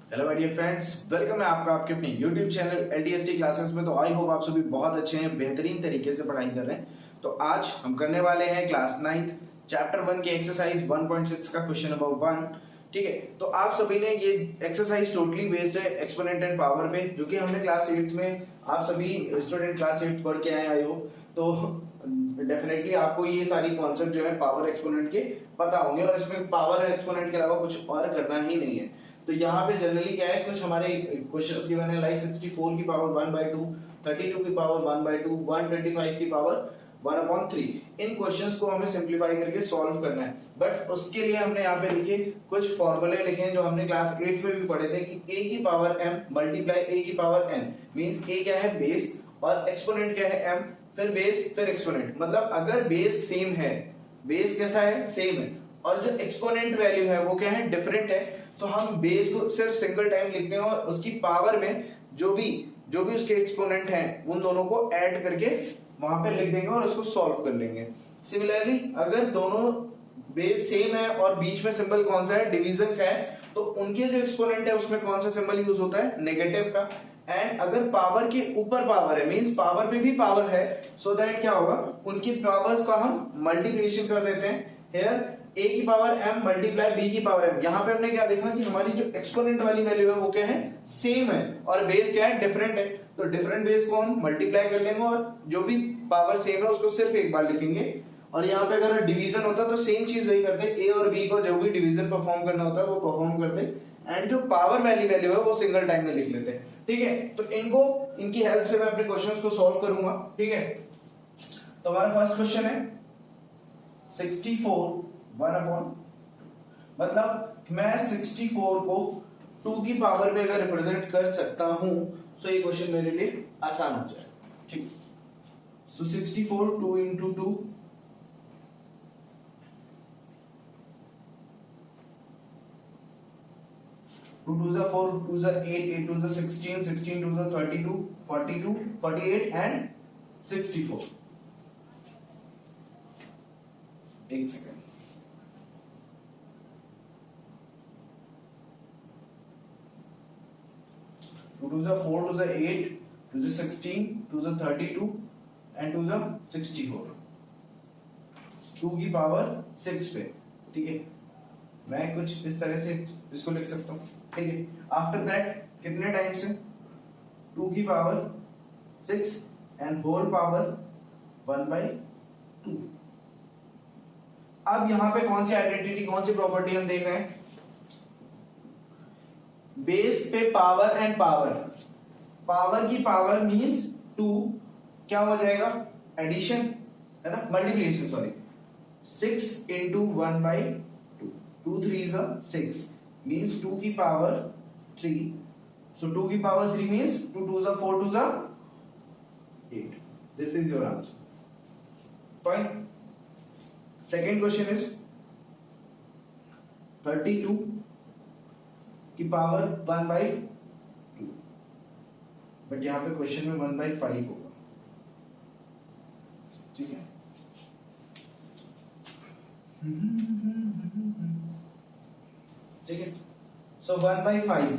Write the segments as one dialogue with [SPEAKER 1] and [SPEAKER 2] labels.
[SPEAKER 1] Hello my dear friends, welcome है आपका आपके अपने यूट्यूब चैनल एलटीएसटी क्लासेस में। तो आई होप आप सभी बहुत अच्छे हैं, बेहतरीन तरीके से पढ़ाई कर रहे हैं। तो आज हम करने वाले हैं क्लास 9th चैप्टर 1 के एक्सरसाइज 1.6 का क्वेश्चन नंबर 1। ठीक है, तो आप सभी ने ये एक्सरसाइज टोटली बेस्ड है एक्सपोनेंट एंड पावर पे, जो कि हमने क्लास 8 में आप सभी स्टूडेंट क्लास 8 पढ़ के आए आई हो। तो डेफिनेटली आपको ये सारी कॉन्सेप्ट जो है पावर एक्सपोनेंट के पता होंगे, और इसमें पावर और एक्सपोनेंट के अलावा कुछ और करना ही नहीं है। तो यहाँ पे जनरली क्या है, कुछ हमारे क्वेश्चंस गिवन है लाइक 64 की पावर 1/2, 32 की पावर 1/2, 125 की पावर 1/3। इन क्वेश्चंस को हमें सिंपलीफाई करके सॉल्व करना है। बट उसके लिए हमने यहाँ पे लिखे कुछ फॉर्मूले लिखे हैं जो हमने क्लास 8 में भी पढ़े थे कि a की पावर m मल्टीप्लाई a की पावर n मींस a क्या है बेस और एक्सपोनेंट क्या है m, फिर बेस फिर एक्सपोनेंट। मतलब अगर बेस सेम है, बेस कैसा है सेम है, और जो एक्सपोनेंट वैल्यू है वो क्या है डिफरेंट है, तो हम बेस को सिर्फ सिंगल टाइम लिखते हैं और उसकी पावर में जो भी उसके एक्सपोनेंट हैं उन दोनों को ऐड करके वहां पे लिख देंगे और उसको सॉल्व कर लेंगे। सिमिलरली अगर दोनों बेस सेम है और बीच में सिंबल कौन सा है डिवीजन का है, तो उनके जो एक्सपोनेंट है उसमें कौन सा सिंबल यूज होता है नेगेटिव का। एंड अगर पावर के ऊपर पावर है मींस पावर पे भी पावर है, सो दैट क्या होगा उनकी पावर्स का हम मल्टीप्लिकेशन कर देते हैं। हियर a की पावर m मल्टीप्लाई b की पावर m। यहाँ पे हमने क्या देखा कि हमारी जो एक्सपोनेंट वाली वैल्यू है वो क्या है सेम है और बेस क्या है डिफरेंट है। तो डिफरेंट बेस को हम मल्टीप्लाई कर लेंगे और जो भी पावर सेम है उसको सिर्फ एक बार लिखेंगे। और यहाँ पे अगर डिवीजन होता तो सेम चीज वही करते, a और b को जो भी डिवीजन परफॉर्म करना होता है वो परफॉर्म करते, एंड जो पावर वाली वैल्यू है वो सिंगल टाइम में लिख लेते हैं। ठीक है, तो इनकी हेल्प से मैं अपने क्वेश्चंस को सॉल्व करूंगा। ठीक है, तो हमारा फर्स्ट क्वेश्चन है 64 1/, मतलब मैं 64 को 2 की पावर पे अगर रिप्रेजेंट कर सकता हूं तो ये क्वेश्चन मेरे लिए आसान हो जाए। ठीक, सो 64 2 into 2, 2 2s are 4, 2s are 8, 8 2s are 16, 16 2s are 32, 42, 48 and 64। एक second, 2 2s are 4, 2s are 8, 2s are 16, 2s are 32 and 2s are 64, 2 की पावर 6 पे। ठीक है, मैं कुछ इस तरह से इसको लिख सकता हूँ। ठीक है, आफ्टर दैट कितने टाइम से 2 की पावर 6 एंड होल पावर 1/2। अब यहां पे कौन सी आइडेंटिटी कौन सी प्रॉपर्टी हम देख रहे हैं, बेस पे पावर एंड पावर, पावर की पावर मींस 2, क्या हो जाएगा एडिशन है ना, multiplication sorry, 6 into 1/2, 2 3s are 6 means 2 की पावर 3, so 2 की power 3 means 2 2s are 4, 2s are 8। this is your answer, fine। second question is 32 की पावर 1/2, बट यहां पे क्वेश्चन में 1/5 होगा। ठीक है, ठीक है, सो 1/5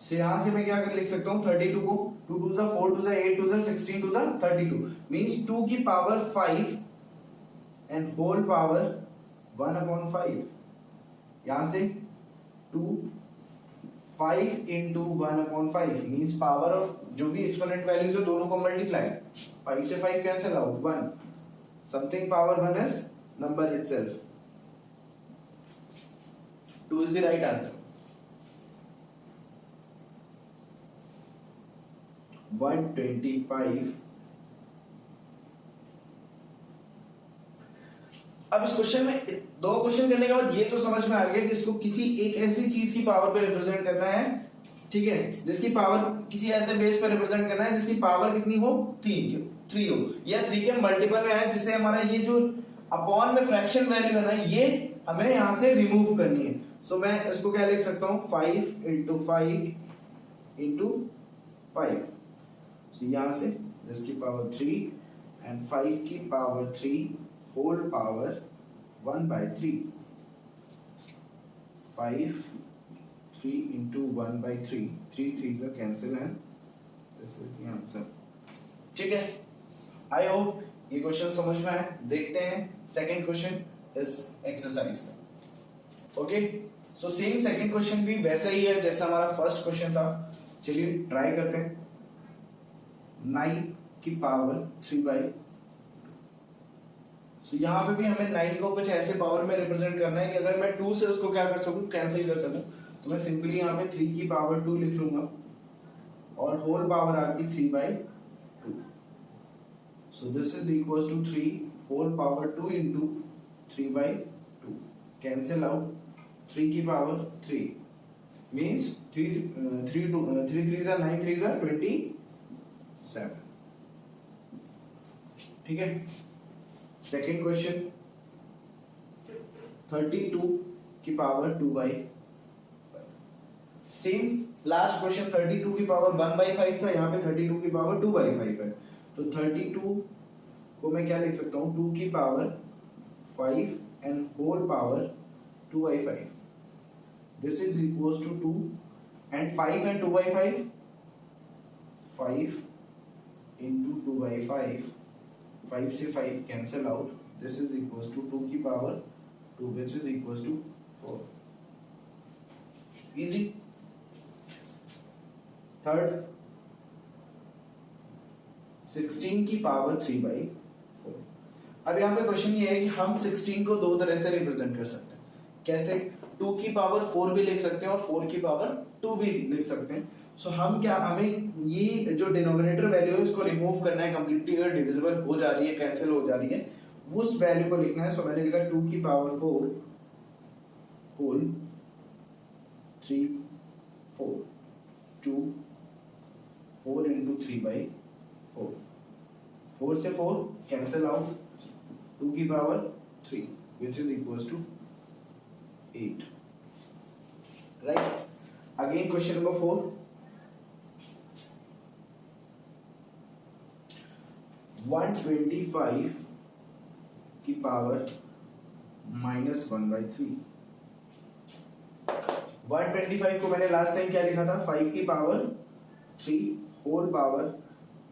[SPEAKER 1] से यहां से मैं क्या कर लिख सकता हूं 32 को 2 2s are 4, 2s are 8, 2s are 16, 2s are 32 means 2 की पावर 5 एंड होल पावर 1/5। यहां से 2 5 into 1/5 मींस पावर ऑफ जो भी एक्सपोनेंट वैल्यूज है दोनों को मल्टीप्लाई, 5 से 5 cancel out 1, something power 1 is number itself, 2 is the right answer, 125। अब इस क्वेश्चन में दो क्वेश्चन करने के बाद ये तो समझ में आ गया कि इसको किसी एक ऐसी चीज की पावर पे रिप्रेजेंट करना है। ठीक है, जिसकी पावर किसी ऐसे बेस पे रिप्रेजेंट करना है जिसकी पावर कितनी हो 3 हो, या 3 के मल्टीपल में है, जिससे हमारा ये जो अपॉन में फ्रैक्शन वैल्यू है ना ये हमें यहां से रिमूव करनी है। सो मैं इसको क्या लिख सकता हूं 5 into 5 into 5, so यहां से जिसकी पावर 3 एंड 5 की power 3 whole power 1/3, 5 3 into 1 by 3, 3 3 का कैंसिल है, दिस इज द आंसर। ठीक है, आई होप ये क्वेश्चन समझ में आए। देखते हैं सेकंड क्वेश्चन इस एक्सरसाइज का। Okay, so same second question भी वैसा ही है जैसा हमारा फर्स्ट क्वेश्चन था। चलिए ट्राई करते हैं। 9 की पावर 3 बाई, तो यहाँ पे भी हमें 9 को कुछ ऐसे पावर में रिप्रेजेंट करना है कि अगर मैं 2 से उसको क्या कर सकूं, कैंसिल कर सकूं। तो मैं सिंपली यहाँ पे 3 की पावर 2 लिख लूंगा और होल पावर आ गई 3 by 2। So this is equal to 3 whole power 2 into 3 by 2, cancel out 3 की पावर 3 मीन्स 3 3 जा 9 3 जा 27। ठीक है, सेकेंड क्वेश्चन 32 की power 2 by, same last question 32 की पावर 1 बाई 5 था, यहाँ पे 32 की पावर 2 बाई 5 है। तो 32 को मैं क्या लिख सकता हूँ, 2 की power 5 and whole power 2 by 5, this is equal to 2 and 5 and 2 by 5, 5 into 2 by 5, 5 से 5 cancel out, this is equal to 2 की power 2 which is equal to 4। Easy. Third 16 की पावर 3 बाई 4। अब यहाँ पे क्वेश्चन ये है कि हम 16 को दो तरह से रिप्रेजेंट कर सकते हैं। कैसे? 2 की पावर 4 भी लिख सकते हैं और 4 की पावर 2 भी लिख सकते हैं। सो हम क्या, हमें ये जो डिनोमिनेटर वैल्यू है इसको रिमूव करना है कंप्लीटली। अगर डिविजिबल हो जा रही है, कैंसिल हो जा रही है, उस वैल्यू को लिखना है। सो मैंने लिखा 2 की पावर 4 होल 3 4, 2 4 इंटू 3 बाई 4, 4 से 4 कैंसिल आउट, 2 की power 3 which is equal to 8। Right, again question number 4, 125 की पावर माइनस 1 बाई 3। 125 को मैंने लास्ट टाइम क्या लिखा था, 5 की power 3 whole power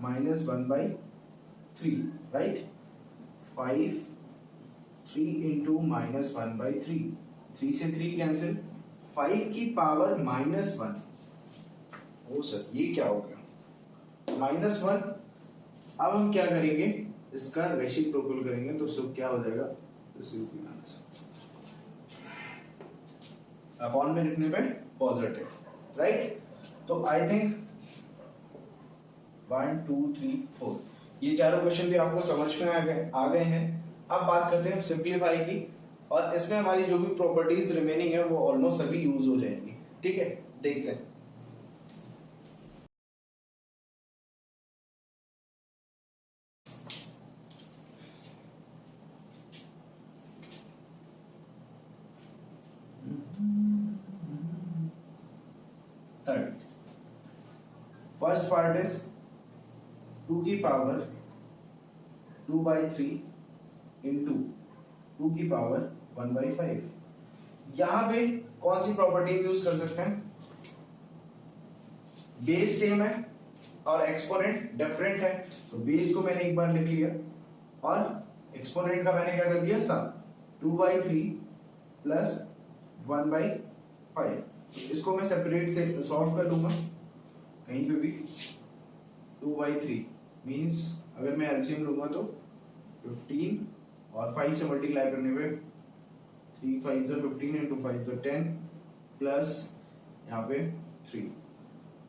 [SPEAKER 1] minus 1 by 3, right. 5 3 into minus 1 by 3, 3 से 3 कैंसिल, 5 की पावर माइनस 1। ओ सर ये क्या हो गया, माइनस 1। अब हम क्या करेंगे, इसका रेसिप्रोकल करेंगे, तो सब क्या हो जाएगा, this is the answer. Upon में लिखने पे पॉजिटिव, राइट। तो आई थिंक 1 2 3 4 ये चारों क्वेश्चन भी आपको समझ में आ गए हैं। अब बात करते हैं सिंप्लीफाई की, और इसमें हमारी जो भी प्रॉपर्टीज रिमेनिंग है वो ऑलमोस्ट सभी यूज हो जाएंगी। ठीक है, देखते हैं। थर्ड, फर्स्ट पार्ट इज 2 की पावर 2 बाई 3 इंटू 2 की पावर 1 बाई 5। यहां पे कौन सी प्रॉपर्टी यूज कर सकते हैं, बेस सेम है और एक्सपोनेंट डिफरेंट है। तो बेस को मैंने एक बार लिख लिया और एक्सपोनेंट का मैंने क्या कर दिया, सम 2 बाई 3 प्लस 1 बाई 5। इसको मैं सेपरेट से सॉल्व कर लूंगा कहीं पे भी। 2 बाई 3 मीन्स अगर मैं एलसीएम लूंगा तो 15 और 5 से मल्टीप्लाई करने पे 3 5 से 15 इंटू 5 से 10 प्लस यहाँ पे 3,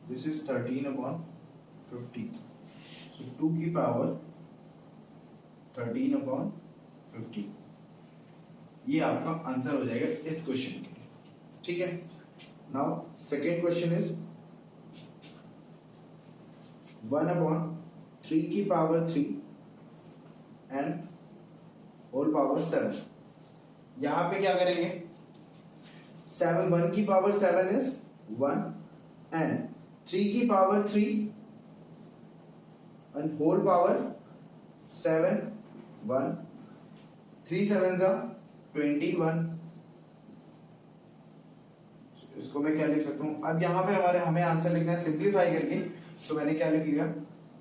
[SPEAKER 1] दिस इज 13 अपॉन 15। सो 2 की पावर 13 अपॉन 15, ये आपका आंसर हो जाएगा इस क्वेश्चन के लिए। ठीक है, now second question is 1 upon 3 की पावर 3 एंड होल पावर 7। यहां पे क्या करेंगे, 7 1 की पावर 7 इज 1 एंड 3 की पावर 3 एंड होल पावर 7 1, 3 7 जा 21। इसको मैं क्या लिख सकता हूँ, अब यहाँ पे हमें आंसर लिखना है सिंप्लीफाई करके, तो मैंने क्या लिख लिया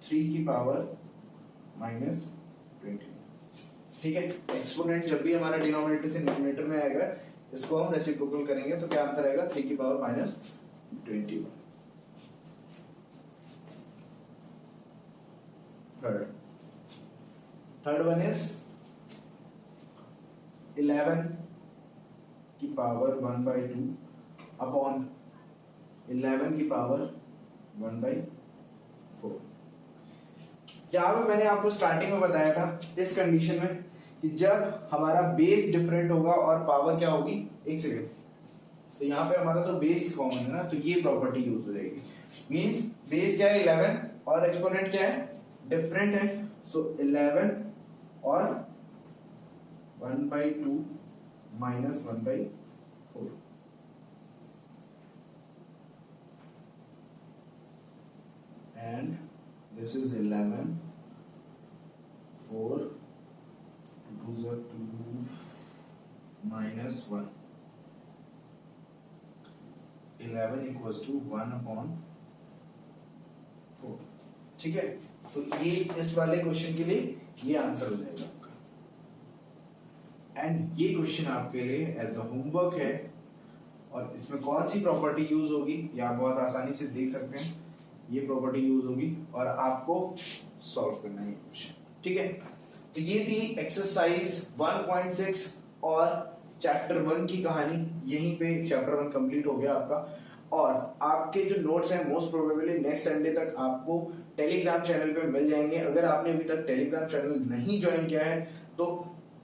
[SPEAKER 1] 3 की पावर -20। ठीक है, एक्सपोनेंट जब भी हमारा डिनोमिनेटर से न्यूमरेटर में आएगा इसको हम रेसिप्रोकल करेंगे तो क्या आंसर आएगा 3 की पावर -21। थर्ड वन इज 11 की पावर 1/2 अपॉन 11 की पावर 1/4। यहाँ पे मैंने आपको स्टार्टिंग में बताया था इस कंडीशन में कि जब हमारा बेस डिफरेंट होगा और पावर क्या होगी, एक सेकेंड, तो यहाँ पे हमारा तो बेस कॉमन है ना, तो ये प्रॉपर्टी यूज हो जाएगी। मींस बेस क्या है 11 और एक्सपोनेंट क्या है डिफरेंट है, सो 11 और 1/2 minus 1/4। and this is 11, 4, 2 is 2 minus 1, 11 equals to 1/4। ठीक है, तो ये इस वाले क्वेश्चन के लिए ये आंसर हो जाएगा आपका। एंड ये क्वेश्चन आपके लिए एज अ होमवर्क है, और इसमें कौन सी प्रॉपर्टी यूज होगी ये आप बहुत आसानी से देख सकते हैं, ये प्रॉपर्टी यूज होगी और आपको सॉल्व करना है क्वेश्चन। ठीक है, तो ये थी एक्सरसाइज 1.6 और चैप्टर 1 की कहानी। यहीं पे चैप्टर 1 कंप्लीट हो गया आपका, और आपके जो नोट्स हैं मोस्ट प्रोबेबली नेक्स्ट संडे तक आपको टेलीग्राम चैनल पे मिल जाएंगे। अगर आपने अभी तक टेलीग्राम चैनल नहीं ज्वाइन किया है तो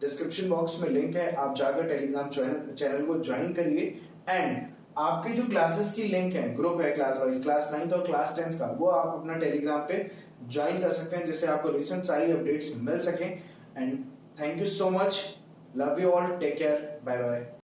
[SPEAKER 1] डिस्क्रिप्शन बॉक्स में लिंक है, आप जाकर टेलीग्राम चैनल को ज्वाइन करिए। एंड आपके जो क्लासेस की लिंक है, ग्रुप है क्लास वाइज, क्लास 9th और क्लास 10th का, वो आप अपना टेलीग्राम पे ज्वाइन कर सकते हैं जिससे आपको रिसेंट सारी अपडेट्स मिल सके। And thank you so much, love you all, take care, bye bye.